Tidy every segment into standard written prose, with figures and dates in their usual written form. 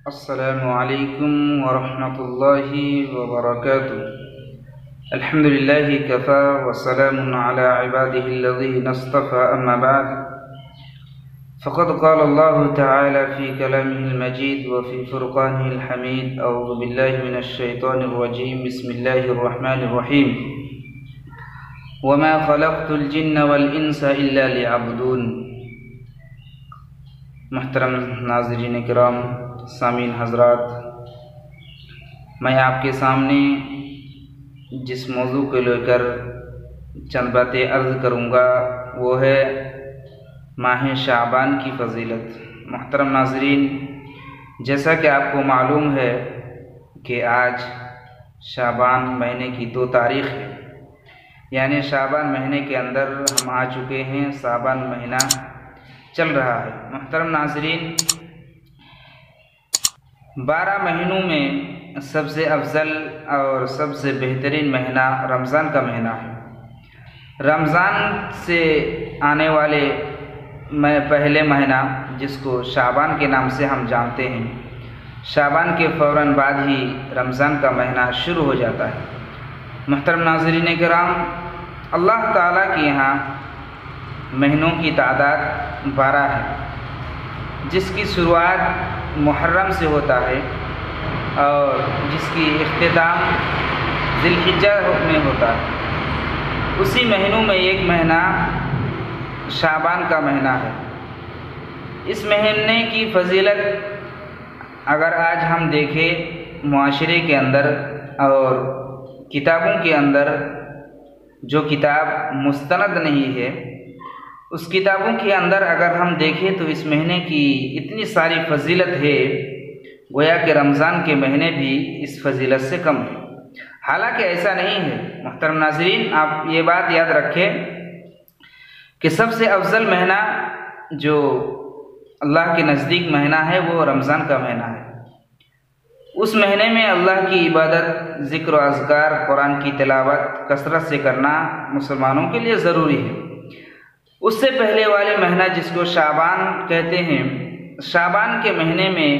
अस्सलामु अलैकुम वरहमतुल्लाहि वबरकातुहू। अल्हम्दुलिल्लाहि कफ़ा वस्सलामुन अला इबादिहिल्लज़ीना इस्तफ़ा अम्मा बअद। फ़क़द क़ाल अल्लाहु तआला फ़ी कलामिहिल मजीद व फ़ी फ़ुरक़ानिहिल हमीद। अऊज़ु बिल्लाहि मिनश शैतानिर रजीम। बिस्मिल्लाहिर रहमानिर रहीम। वमा ख़लक़तुल जिन्ना वल इंसा इल्ला लियअबुदून। मुहतरम नाज़रीन किराम, सामीन हज़रात, मैं आपके सामने जिस मौजू को लेकर चंद बातें अर्ज़ करूँगा वो है माह शाबान की फ़जीलत। मुहतरम नाज़रीन, जैसा कि आपको मालूम है कि आज शाबान महीने की 2 तारीख़ है, यानी शाबान महीने के अंदर हम आ चुके हैं। शाबान महीना चल रहा है। मुहतरम नाज़रीन, 12 महीनों में सबसे अफजल और सबसे बेहतरीन महीना रमज़ान का महीना है। रमज़ान से आने वाले पहले महीना जिसको शाबान के नाम से हम जानते हैं, शाबान के फ़ौरन बाद ही रमज़ान का महीना शुरू हो जाता है। मुहतरम नाज़रीन किराम, अल्लाह ताला के यहाँ महीनों की तादाद 12 है, जिसकी शुरुआत मुहर्रम से होता है और जिसकी इख्तिताम ज़िलहिज्जा में होता है। उसी महीनों में एक महीना शाबान का महीना है। इस महीने की फ़जीलत अगर आज हम देखें मुआशरे के अंदर और किताबों के अंदर, जो किताब मुस्तनद नहीं है उस किताबों के अंदर अगर हम देखें तो इस महीने की इतनी सारी फ़जीलत है, गोया कि रमज़ान के महीने भी इस फ़जीलत से कम है। हालांकि ऐसा नहीं है। मुहतरम नाज़रीन, आप ये बात याद रखें कि सबसे अफजल महीना जो अल्लाह के नज़दीक महीना है वो रमज़ान का महीना है। उस महीने में अल्लाह की इबादत, ज़िक्र, अज़कार, कुरान की तिलावत कसरत से करना मुसलमानों के लिए ज़रूरी है। उससे पहले वाले महीना जिसको शाबान कहते हैं, शाबान के महीने में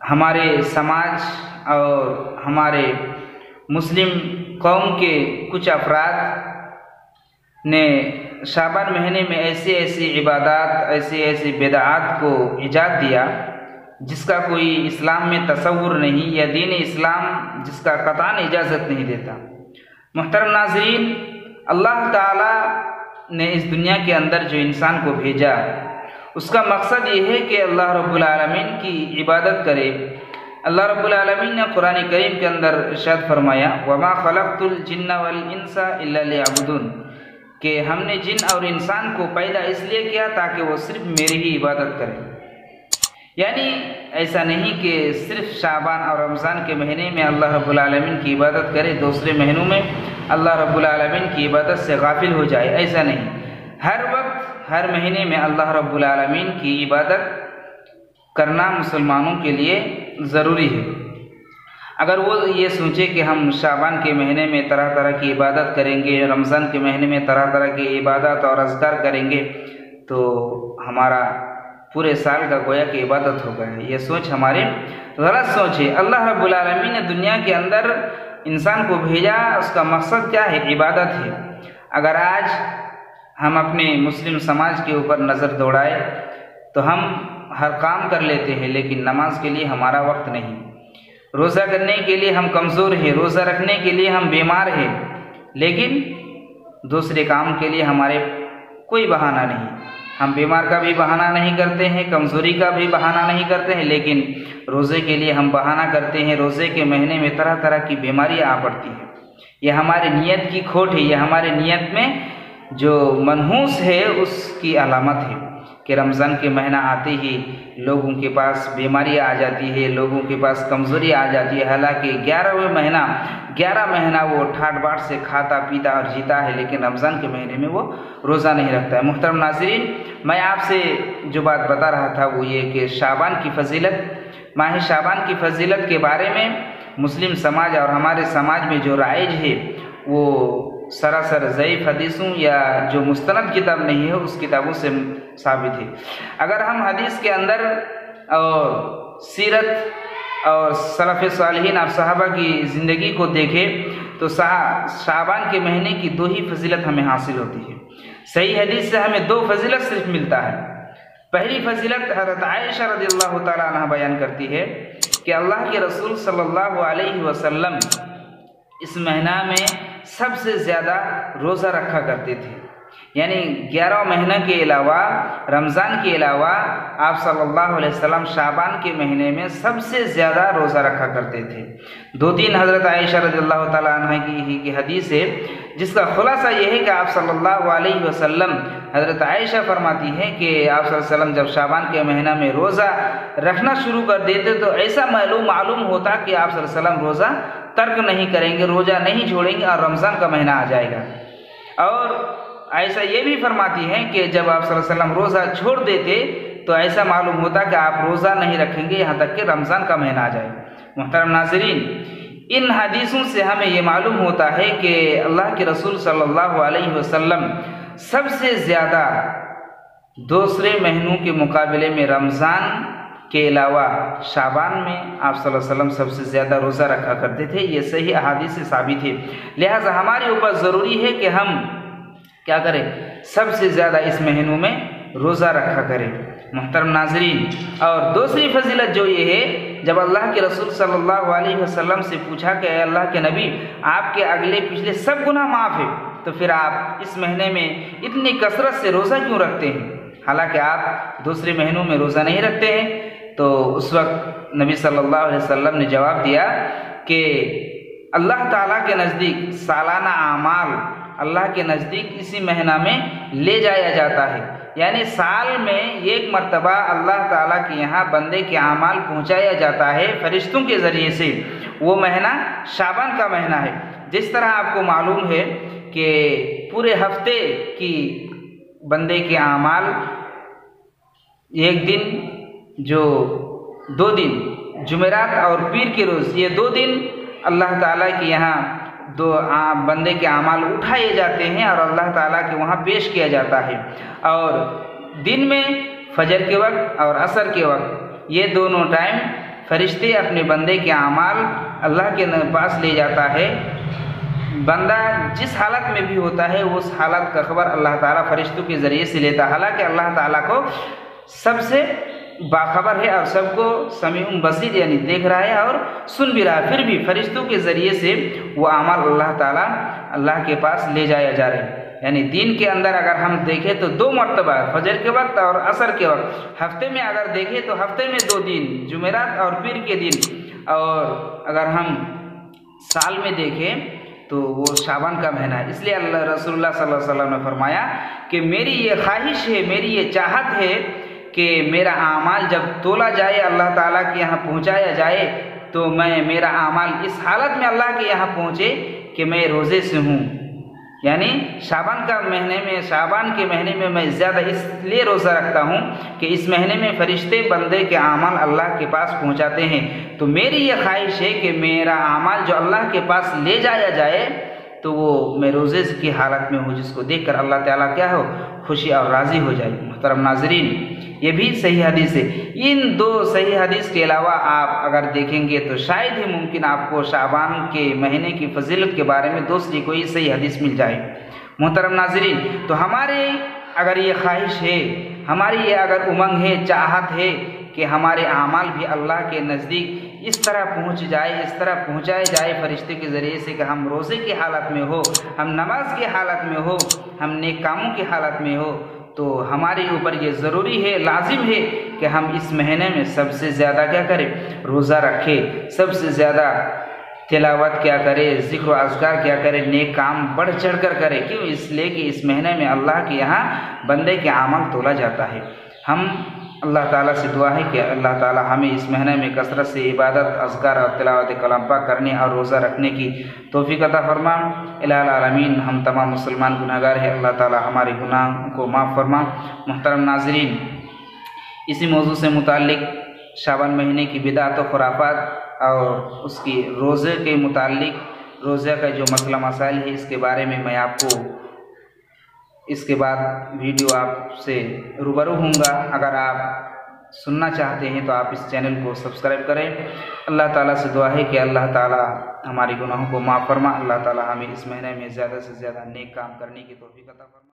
हमारे समाज और हमारे मुस्लिम कौम के कुछ अफराद ने शाबान महीने में ऐसी ऐसी इबादत, ऐसी ऐसी बिदअत को इजाद दिया जिसका कोई इस्लाम में तसव्वुर नहीं, या दीन इस्लाम जिसका कतई इजाज़त नहीं देता। मुहतरम नाज़रीन, अल्लाह ताला ने इस दुनिया के अंदर जो इंसान को भेजा उसका मकसद ये है कि अल्लाह रब्बुल आलमीन की इबादत करे। अल्लाह रब्बुल आलमीन ने कुरान करीम के अंदर इरशाद फरमाया, वमा खलक़तुल जिन्ना वल इंसा इल्ला लियअबुदून, कि हमने जिन और इंसान को पैदा इसलिए किया ताकि वो सिर्फ मेरी ही इबादत करें। यानी ऐसा नहीं कि सिर्फ शाबान और रमज़ान के महीने में अल्लाह रब्बुल आलमीन की इबादत करे, दूसरे महीनों में अल्लाह रब्बुल आलमीन की इबादत से गाफिल हो जाए, ऐसा नहीं। हर वक्त हर महीने में अल्लाह रब्बुल आलमीन की इबादत करना मुसलमानों के लिए ज़रूरी है। अगर वो ये सोचे कि हम शाबान के महीने में तरह तरह की इबादत करेंगे, रमज़ान के महीने में तरह तरह की इबादत और अज़कार करेंगे, तो हमारा पूरे साल का गोया की इबादत हो गया। ये सोच हमारी गलत सोच है। अल्लाह रब्बुल आलमीन ने दुनिया के अंदर इंसान को भेजा, उसका मकसद क्या है? इबादत है। अगर आज हम अपने मुस्लिम समाज के ऊपर नज़र दौड़ाए तो हम हर काम कर लेते हैं, लेकिन नमाज के लिए हमारा वक्त नहीं, रोज़ा करने के लिए हम कमज़ोर हैं, रोज़ा रखने के लिए हम बीमार हैं, लेकिन दूसरे काम के लिए हमारे कोई बहाना नहीं। हम बीमार का भी बहाना नहीं करते हैं, कमज़ोरी का भी बहाना नहीं करते हैं, लेकिन रोज़े के लिए हम बहाना करते हैं। रोज़े के महीने में तरह तरह की बीमारियाँ आ पड़ती हैं। यह हमारे नियत की खोट है, यह हमारे नियत में जो मनहूस है उसकी अलामत है कि रमज़ान के महीना आते ही लोगों के पास बीमारियाँ आ जाती है, लोगों के पास कमज़ोरी आ जाती है। हालांकि 11 महीना वो ठाट बाट से खाता पीता और जीता है, लेकिन रमज़ान के महीने में वो रोज़ा नहीं रखता है। मुहतरम नाज़रीन, मैं आपसे जो बात बता रहा था वो ये कि शाबान की फ़जीलत, माह शाबान की फ़जीलत के बारे में मुस्लिम समाज और हमारे समाज में जो राइज है वो सरासर ज़ईफ़ हदीसों या जो मुस्तनद किताब नहीं है उस किताबों से साबित है। अगर हम हदीस के अंदर और सीरत और सलफ़ सालिहीन और सहाबा की ज़िंदगी को देखें तो शाबान के महीने की 2 ही फजीलत हमें हासिल होती है। सही हदीस से हमें 2 फजीलत सिर्फ मिलता है। पहली फजीलत हज़रत आयशा रज़ियल्लाहु ताला अन्हा बयान करती है कि अल्लाह के रसूल सल्लल्लाहु अलैहि वसल्लम इस महीना में सबसे ज़्यादा रोज़ा रखा करते थे। यानी 11 महीने के अलावा, रमज़ान के अलावा आप सल्लल्लाहु अलैहि वसल्लम शाबान के महीने में सबसे ज़्यादा रोज़ा रखा करते थे। 2-3 हज़रत आयशा रज़ियल्लाहु ताला अन्हा की हदीस है जिसका खुलासा यह है कि आप सल्लल्लाहु अलैहि वसल्लम, हज़रत आयशा फरमाती हैं कि आप सल्लल्लाहु अलैहि वसल्लम जब शाबान के महीना में रोज़ा रखना शुरू कर देते तो ऐसा मालूम होता कि आप सल्लल्लाहु अलैहि वसल्लम रोज़ा तर्क नहीं करेंगे, रोज़ा नहीं छोड़ेंगे और रमज़ान का महीना आ जाएगा। और ऐसा ये भी फरमाती हैं कि जब आप सल्लल्लाहु अलैहि वसल्लम रोज़ा छोड़ देते तो ऐसा मालूम होता कि आप रोज़ा नहीं रखेंगे यहाँ तक कि रमज़ान का महीना आ जाए। मुहतरम नाज़रीन, इन हदीसों से हमें ये मालूम होता है कि अल्लाह के रसूल सल्लल्लाहु अलैहि वसल्लम सबसे ज़्यादा दूसरे महीनों के मुकाबले में रमज़ान के अलावा शाबान में आप सल्लल्लाहु अलैहि वसल्लम सबसे ज़्यादा रोज़ा रखा करते थे। ये सही अहादीस से साबित है। लिहाजा हमारे ऊपर ज़रूरी है कि हम क्या करें, सबसे ज़्यादा इस महीनों में रोज़ा रखा करें। मुहतरम नाज़रीन, और दूसरी फजीलत जो ये है, जब अल्लाह के रसूल सल्लल्लाहु अलैहि वसल्लम से पूछा कि अल्लाह के नबी आपके अगले पिछले सब गुनाह माफ़ है तो फिर आप इस महीने में इतनी कसरत से रोज़ा क्यों रखते हैं, हालांकि आप दूसरे महीनों में रोज़ा नहीं रखते हैं। तो उस वक्त नबी सल्लल्लाहु अलैहि वसल्लम ने जवाब दिया कि अल्लाह ताला के नज़दीक सालाना आमाल अल्लाह के नज़दीक इसी महीना में ले जाया जाता है। यानी साल में एक मर्तबा अल्लाह ताला के यहाँ बंदे के आमाल पहुँचाया जाता है फरिश्तों के ज़रिए से। वो महीना शाबान का महीना है। जिस तरह आपको मालूम है कि पूरे हफ्ते की बंदे के आमाल एक दिन, जो 2 दिन जुमेरात और पीर के रोज़, ये 2 दिन अल्लाह ताला के यहाँ बंदे के आमाल उठाए जाते हैं और अल्लाह ताला के वहाँ पेश किया जाता है। और दिन में फजर के वक्त और असर के वक्त, ये दोनों टाइम फरिश्ते अपने बंदे के आमाल अल्लाह के पास ले जाता है। बंदा जिस हालत में भी होता है उस हालत का खबर अल्लाह ताला फरिश्तों के ज़रिए से लेता है। हालांकि अल्लाह ताला को सबसे बाखबर है और सबको समीउन बसीर यानी देख रहा है और सुन भी रहा है, फिर भी फरिश्तों के ज़रिए से वो अमाल अल्लाह ताला अल्लाह के पास ले जाया जा रहा है। यानी दिन के अंदर अगर हम देखें तो 2 मरतबा, फजर के वक्त और असर के वक्त। हफ्ते में अगर देखें तो हफ्ते में 2 दिन, जुमेरात और पीर के दिन। और अगर हम साल में देखें तो वो शाबान का महीना है। इसलिए अल्लाह रसूलुल्लाह सल्लल्लाहु अलैहि वसल्लम ने फरमाया कि मेरी ये ख्वाहिश है, मेरी ये चाहत है कि मेरा आमाल जब तोला जाए, अल्लाह ताला के यहाँ पहुँचाया जाए, तो मेरा आमाल इस हालत में अल्लाह के यहाँ पहुँचे कि मैं रोज़े से हूँ। यानी शाबान के महीने में मैं ज़्यादा इसलिए रोज़ा रखता हूँ कि इस महीने में फरिश्ते बंदे के आमाल अल्लाह के पास पहुँचाते हैं। तो मेरी ये ख्वाहिश है कि मेरा आमाल जो अल्लाह के पास ले जाया जाए तो वो मैं रोज़े की हालत में हूँ, जिसको देखकर अल्लाह ताला क्या हो, खुशी और राज़ी हो जाए। मुहतरम नाज़रीन, ये भी सही हदीस है। इन 2 सही हदीस के अलावा आप अगर देखेंगे तो शायद ही मुमकिन आपको शाबान के महीने की फजीलत के बारे में दूसरी कोई सही हदीस मिल जाए। मुहतरम नाज़रीन, तो हमारे अगर ये ख्वाहिश है, हमारी ये अगर उमंग है, चाहत है कि हमारे आमाल भी अल्लाह के नज़दीक इस तरह पहुँच जाए, इस तरह पहुँचाए जाए फरिश्ते के ज़रिए से कि हम रोज़े की हालत में हो, हम नमाज की हालत में हो, हम नेक कामों की हालत में हो, तो हमारे ऊपर ये ज़रूरी है, लाजिम है कि हम इस महीने में सबसे ज़्यादा क्या करें, रोज़ा रखें, सबसे ज़्यादा तिलावत क्या करें, ज़िक्र व अज़कार क्या करें, नेक काम बढ़ चढ़ कर करें। क्यों? इसलिए कि इस महीने में अल्लाह के यहाँ बंदे के आमल तोला जाता है। हम अल्लाह ताला से दुआ है कि अल्लाह ताला हमें इस महीने में कसरत से इबादत, अज़कार और तिलावत कलाम पाक करने और रोज़ा रखने की तौफ़ीक़ अता फरमा। इलाहुल आलमीन, हम तमाम मुसलमान गुनाहगार हैं, अल्लाह ताला हमारे गुनाह को माफ़ फरमा। मुहतरम नाज़रीन, इसी मौजू से मुताल्लिक़ शाबान महीने की बिदात व खुराफात और उसकी रोज़े के मुताल्लिक़ रोज़े का जो मसला मसाइल है, इसके बारे में मैं आपको इसके बाद वीडियो आपसे रूबरू हूँगा। अगर आप सुनना चाहते हैं तो आप इस चैनल को सब्सक्राइब करें। अल्लाह ताला से दुआ है कि अल्लाह ताला हमारी गुनाहों को माफ़ फरमा। अल्लाह ताला हमें इस महीने में ज़्यादा से ज़्यादा नेक काम करने की तौफीक अता फरमा।